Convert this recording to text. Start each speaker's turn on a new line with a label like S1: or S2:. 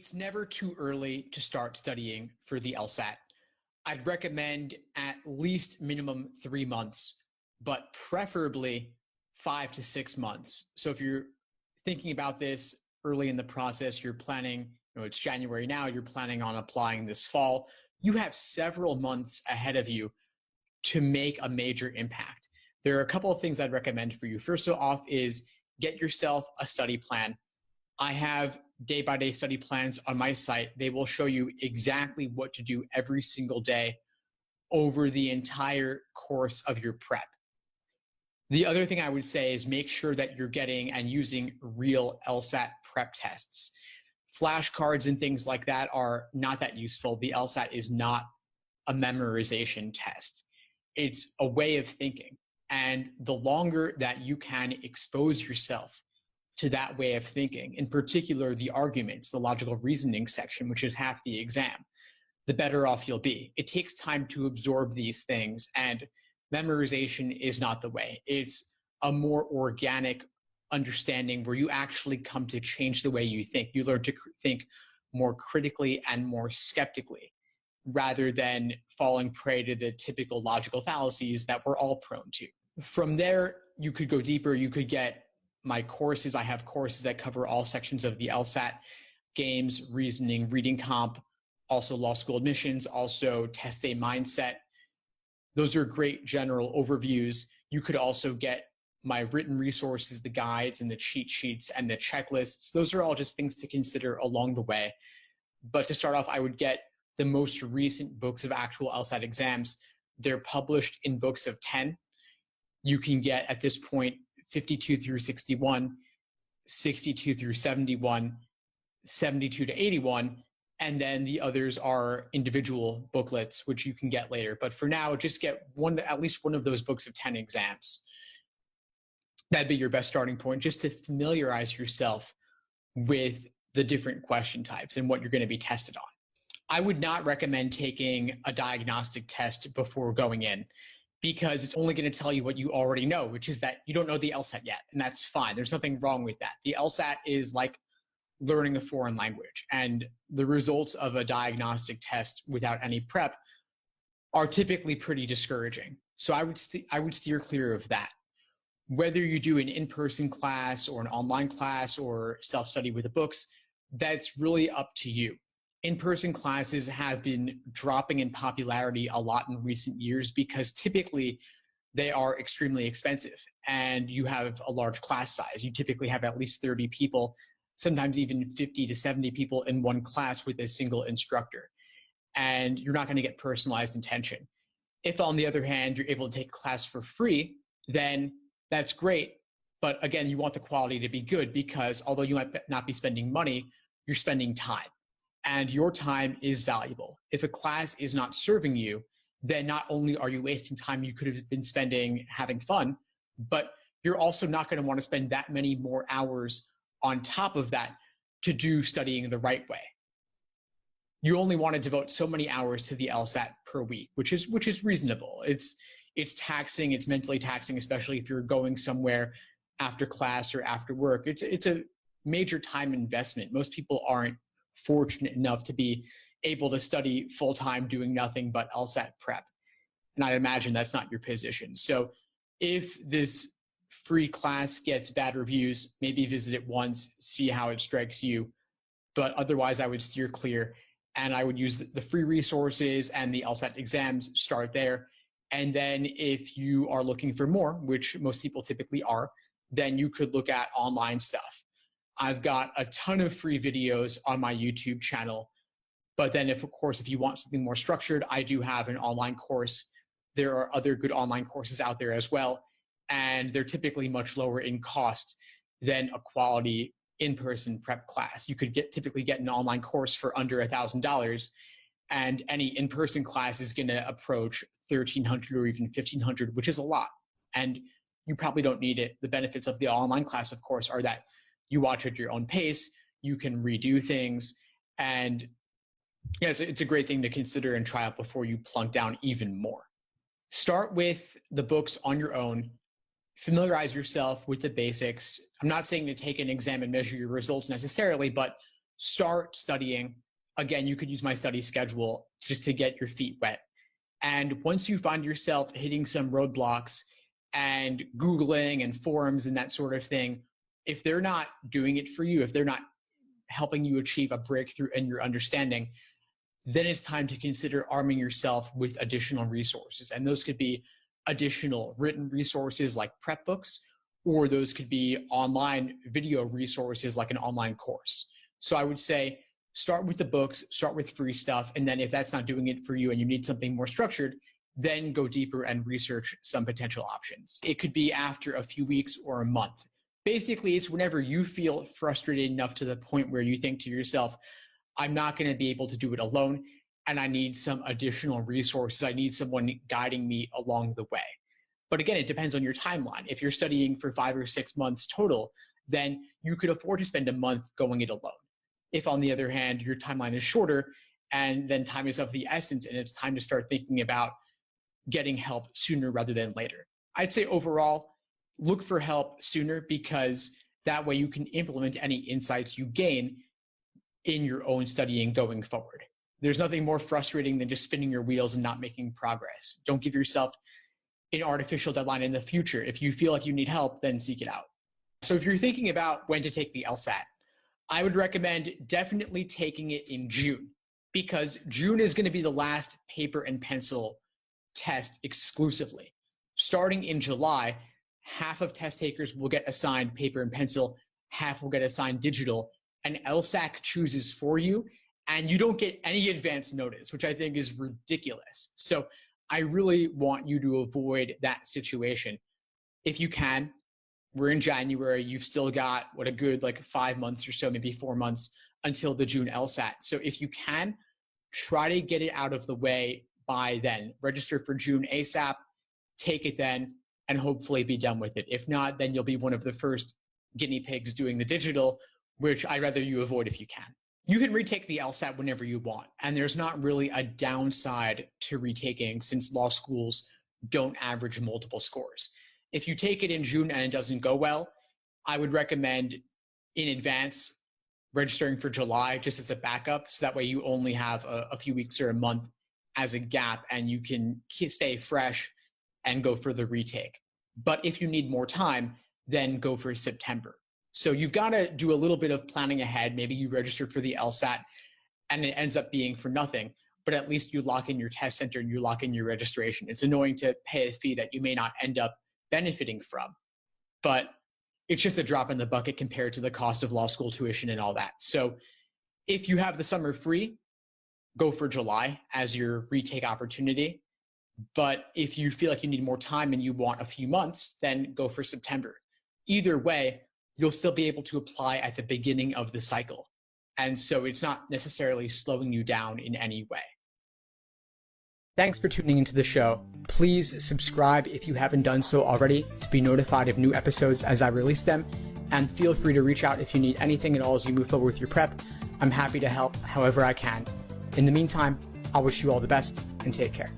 S1: It's never too early to start studying for the LSAT. I'd recommend at least minimum 3 months, but preferably 5 to 6 months. So if you're thinking about this early in the process, you're planning, it's January now, you're planning on applying this fall, you have several months ahead of you to make a major impact. There are a couple of things I'd recommend for you. First off is get yourself a study plan. I have day-by-day study plans on my site. They will show you exactly what to do every single day over the entire course of your prep. The other thing I would say is make sure that you're getting and using real LSAT prep tests. Flashcards and things like that are not that useful. The LSAT is not a memorization test. It's a way of thinking. And the longer that you can expose yourself to that way of thinking, in particular the arguments, the logical reasoning section, which is half the exam, the better off you'll be. It takes time to absorb these things, and memorization is not the way. It's a more organic understanding where you actually come to change the way you think. You learn to think more critically and more skeptically, rather than falling prey to the typical logical fallacies that we're all prone to. From there, you could go deeper. You could get my courses. I have courses that cover all sections of the LSAT: games, reasoning, reading comp, also law school admissions, also test day mindset. Those are great general overviews. You could also get my written resources, the guides and the cheat sheets and the checklists. Those are all just things to consider along the way. But to start off, I would get the most recent books of actual LSAT exams. They're published in books of 10. You can get, at this point, 52 through 61, 62 through 71, 72 to 81, and then the others are individual booklets, which you can get later. But for now, just get at least one of those books of 10 exams. That'd be your best starting point, just to familiarize yourself with the different question types and what you're going to be tested on. I would not recommend taking a diagnostic test before going in, because it's only going to tell you what you already know, which is that you don't know the LSAT yet, and that's fine. There's nothing wrong with that. The LSAT is like learning a foreign language, and the results of a diagnostic test without any prep are typically pretty discouraging. So I would steer clear of that. Whether you do an in-person class or an online class or self-study with the books, that's really up to you. In-person classes have been dropping in popularity a lot in recent years because typically they are extremely expensive and you have a large class size. You typically have at least 30 people, sometimes even 50 to 70 people in one class with a single instructor. And you're not going to get personalized attention. If, on the other hand, you're able to take a class for free, then that's great. But again, you want the quality to be good, because although you might not be spending money, you're spending time. And your time is valuable. If a class is not serving you, then not only are you wasting time you could have been spending having fun, but you're also not going to want to spend that many more hours on top of that to do studying the right way. You only want to devote so many hours to the LSAT per week, which is reasonable. It's taxing, it's mentally taxing, especially if you're going somewhere after class or after work. It's a major time investment. Most people aren't fortunate enough to be able to study full-time doing nothing but LSAT prep. And I'd imagine that's not your position. So if this free class gets bad reviews, maybe visit it once, see how it strikes you. But otherwise, I would steer clear, and I would use the free resources and the LSAT exams, start there. And then if you are looking for more, which most people typically are, then you could look at online stuff. I've got a ton of free videos on my YouTube channel. But then of course, if you want something more structured, I do have an online course. There are other good online courses out there as well. And they're typically much lower in cost than a quality in-person prep class. You could typically get an online course for under $1,000, and any in-person class is going to approach $1,300 or even $1,500, which is a lot. And you probably don't need it. The benefits of the online class, of course, are that you watch at your own pace, you can redo things, and yeah, it's a great thing to consider and try out before you plunk down even more. Start with the books on your own. Familiarize yourself with the basics. I'm not saying to take an exam and measure your results necessarily, but start studying. Again, you could use my study schedule just to get your feet wet. And once you find yourself hitting some roadblocks and Googling and forums and that sort of thing, if they're not doing it for you, if they're not helping you achieve a breakthrough in your understanding, then it's time to consider arming yourself with additional resources. And those could be additional written resources like prep books, or those could be online video resources like an online course. So I would say start with the books, start with free stuff, and then if that's not doing it for you and you need something more structured, then go deeper and research some potential options. It could be after a few weeks or a month. Basically, it's whenever you feel frustrated enough to the point where you think to yourself, I'm not going to be able to do it alone, and I need some additional resources. I need someone guiding me along the way. But again, it depends on your timeline. If you're studying for 5 or 6 months total, then you could afford to spend a month going it alone. If, on the other hand, your timeline is shorter and then time is of the essence and it's time to start thinking about getting help sooner rather than later. I'd say overall, look for help sooner, because that way you can implement any insights you gain in your own studying going forward. There's nothing more frustrating than just spinning your wheels and not making progress. Don't give yourself an artificial deadline in the future. If you feel like you need help, then seek it out. So if you're thinking about when to take the LSAT, I would recommend definitely taking it in June, because June is going to be the last paper and pencil test exclusively. Starting in July, half of test takers will get assigned paper and pencil, half will get assigned digital, and LSAC chooses for you, and you don't get any advance notice, which I think is ridiculous. So I really want you to avoid that situation. If you can, we're in January, you've still got a good 5 months or so, maybe 4 months until the June LSAT. So if you can, try to get it out of the way by then. Register for June ASAP, take it then, and hopefully be done with it. If not, then you'll be one of the first guinea pigs doing the digital, which I'd rather you avoid if you can. You can retake the LSAT whenever you want, and there's not really a downside to retaking since law schools don't average multiple scores. If you take it in June and it doesn't go well, I would recommend in advance registering for July just as a backup, so that way you only have a few weeks or a month as a gap and you can stay fresh and go for the retake. But if you need more time, then go for September. So you've got to do a little bit of planning ahead. Maybe you registered for the LSAT and it ends up being for nothing, but at least you lock in your test center and you lock in your registration. It's annoying to pay a fee that you may not end up benefiting from, but it's just a drop in the bucket compared to the cost of law school tuition and all that. So if you have the summer free, go for July as your retake opportunity. But if you feel like you need more time and you want a few months, then go for September. Either way, you'll still be able to apply at the beginning of the cycle. And so it's not necessarily slowing you down in any way. Thanks for tuning into the show. Please subscribe if you haven't done so already to be notified of new episodes as I release them. And feel free to reach out if you need anything at all as you move forward with your prep. I'm happy to help however I can. In the meantime, I'll wish you all the best and take care.